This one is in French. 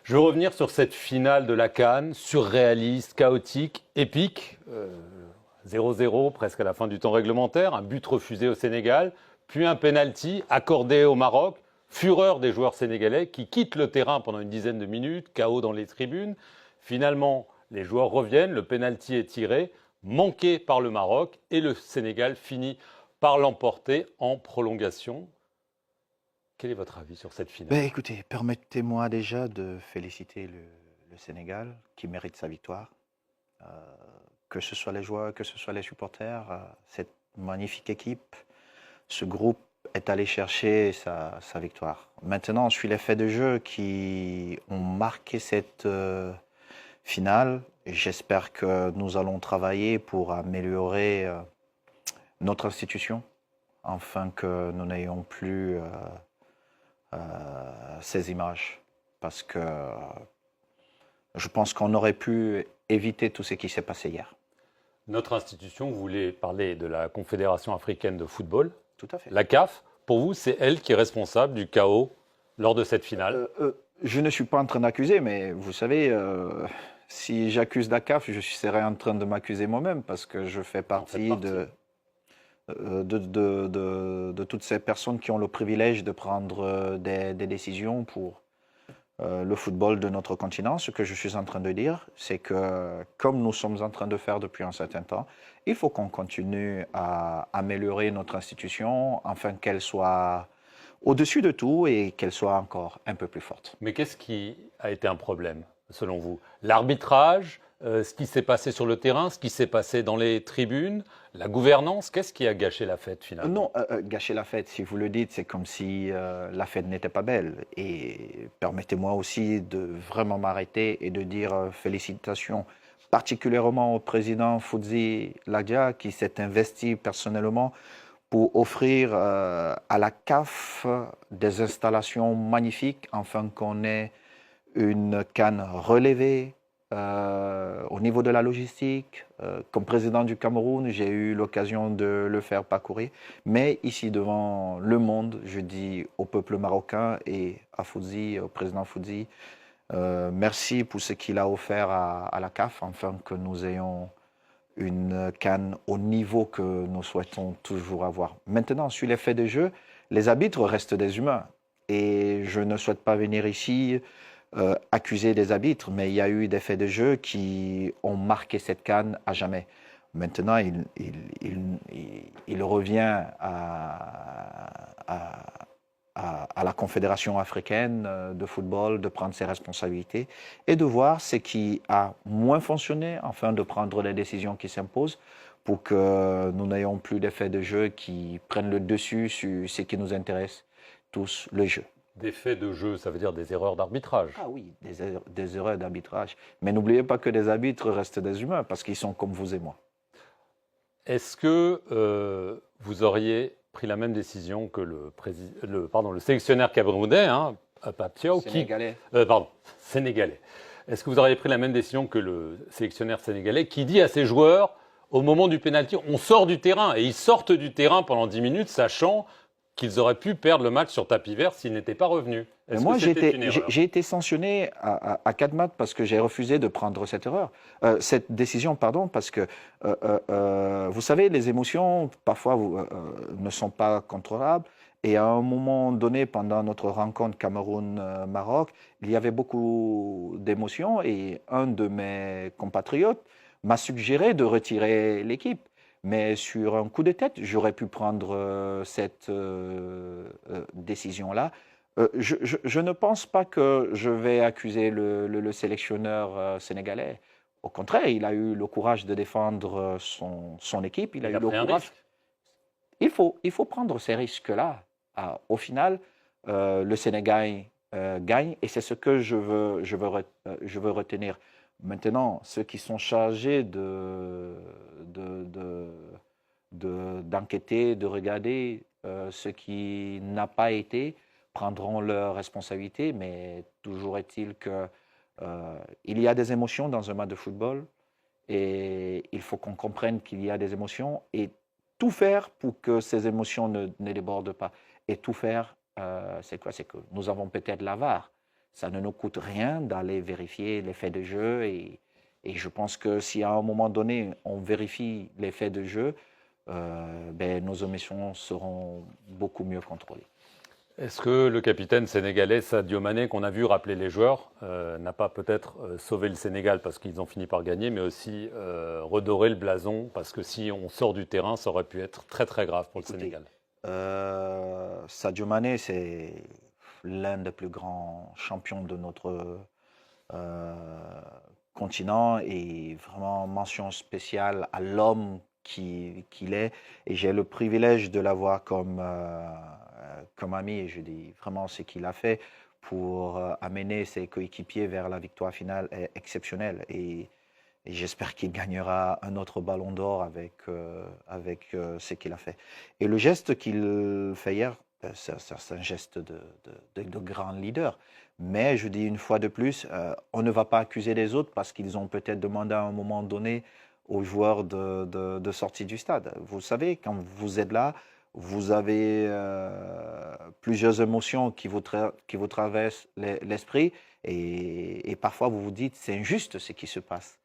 Je veux revenir sur cette finale de la CAN, surréaliste, chaotique, épique. 0-0 presque à la fin du temps réglementaire, un but refusé au Sénégal, puis un penalty accordé au Maroc. Fureur des joueurs sénégalais qui quittent le terrain pendant une dizaine de minutes, chaos dans les tribunes. Finalement, les joueurs reviennent, le penalty est tiré, manqué par le Maroc, et le Sénégal finit par l'emporter en prolongation. Quel est votre avis sur cette finale? Écoutez, permettez-moi déjà de féliciter le Sénégal qui mérite sa victoire. Euh, que ce soit les joueurs, que ce soit les supporters, cette magnifique équipe, ce groupe est allé chercher sa victoire. Maintenant, je suis les faits de jeu qui ont marqué cette finale. J'espère que nous allons travailler pour améliorer notre institution, afin que nous n'ayons plus ces images. Parce que je pense qu'on aurait pu éviter tout ce qui s'est passé hier. Notre institution, vous voulez parler de la Confédération africaine de football, Tout à fait. la CAF. Pour vous, c'est elle qui est responsable du chaos lors de cette finale? Je ne suis pas en train d'accuser, mais vous savez, si j'accuse la CAF, je serais en train de m'accuser moi-même parce que je fais partie de toutes ces personnes qui ont le privilège de prendre des décisions pour le football de notre continent. Ce que je suis en train de dire, c'est que comme nous sommes en train de faire depuis un certain temps, il faut qu'on continue à améliorer notre institution afin qu'elle soit au-dessus de tout et qu'elle soit encore un peu plus forte. Mais qu'est-ce qui a été un problème, selon vous? L'arbitrage, ce qui s'est passé sur le terrain, ce qui s'est passé dans les tribunes, la gouvernance, qu'est-ce qui a gâché la fête finalement? Non, gâcher la fête, si vous le dites, c'est comme si la fête n'était pas belle. Et permettez-moi aussi de vraiment m'arrêter et de dire félicitations particulièrement au président Foudzi Ladia qui s'est investi personnellement pour offrir à la CAF des installations magnifiques afin qu'on ait une CAN relevée au niveau de la logistique. Comme président du Cameroun, j'ai eu l'occasion de le faire parcourir. Mais ici, devant le monde, je dis au peuple marocain et à Foudzi, au président Foudzi, merci pour ce qu'il a offert à la CAF afin que nous ayons une CAN au niveau que nous souhaitons toujours avoir. Maintenant, sur les faits de jeu, les arbitres restent des humains. Et je ne souhaite pas venir ici accuser des arbitres, mais il y a eu des faits de jeu qui ont marqué cette CAN à jamais. Maintenant, il revient à la Confédération africaine de football de prendre ses responsabilités et de voir ce qui a moins fonctionné afin de prendre les décisions qui s'imposent pour que nous n'ayons plus d'effets de jeu qui prennent le dessus sur ce qui nous intéresse tous, le jeu. Des faits de jeu, ça veut dire des erreurs d'arbitrage. Ah oui, des erreurs d'arbitrage. Mais n'oubliez pas que les arbitres restent des humains parce qu'ils sont comme vous et moi. Est-ce que vous auriez pris la même décision que le sélectionneur camerounais, Pape Thiaw, Sénégalais. Sénégalais. Est-ce que vous auriez pris la même décision que le sélectionneur sénégalais qui dit à ses joueurs, au moment du pénalty, on sort du terrain, et ils sortent du terrain pendant 10 minutes, sachant qu'ils auraient pu perdre le match sur tapis vert s'ils n'étaient pas revenus? Moi, j'ai été sanctionné à 4 matchs parce que j'ai refusé de prendre cette décision, parce que, vous savez, les émotions, parfois, ne sont pas contrôlables. Et à un moment donné, pendant notre rencontre Cameroun-Maroc, il y avait beaucoup d'émotions et un de mes compatriotes m'a suggéré de retirer l'équipe. Mais sur un coup de tête, j'aurais pu prendre cette décision-là. Je ne pense pas que je vais accuser le sélectionneur sénégalais. Au contraire, il a eu le courage de défendre son équipe. Il a pris un risque. Il faut prendre ces risques-là. Au final, le Sénégal gagne et c'est ce que je veux retenir. Maintenant, ceux qui sont chargés d'enquêter, de regarder ce qui n'a pas été, prendront leurs responsabilités, mais toujours est-il qu'il y a des émotions dans un match de football et il faut qu'on comprenne qu'il y a des émotions et tout faire pour que ces émotions ne débordent pas. Et tout faire, c'est quoi? C'est que nous avons peut-être la VAR. ça ne nous coûte rien d'aller vérifier les faits de jeu. Et je pense que si à un moment donné, on vérifie les faits de jeu, nos émissions seront beaucoup mieux contrôlées. Est-ce que le capitaine sénégalais Sadio Mané, qu'on a vu rappeler les joueurs, n'a pas peut-être sauvé le Sénégal parce qu'ils ont fini par gagner, mais aussi redoré le blason parce que si on sort du terrain, ça aurait pu être très très grave pour le Sénégal. Sadio Mané, c'est l'un des plus grands champions de notre continent et vraiment mention spéciale à l'homme qu'il est. Et j'ai le privilège de l'avoir comme ami et je dis vraiment ce qu'il a fait pour amener ses coéquipiers vers la victoire finale est exceptionnel. Et j'espère qu'il gagnera un autre ballon d'or avec ce qu'il a fait. Et le geste qu'il fait hier, c'est un geste de grand leader. Mais je dis une fois de plus, on ne va pas accuser les autres parce qu'ils ont peut-être demandé à un moment donné aux joueurs de sortir du stade. Vous savez, quand vous êtes là, vous avez plusieurs émotions qui vous traversent l'esprit et parfois vous vous dites c'est injuste ce qui se passe.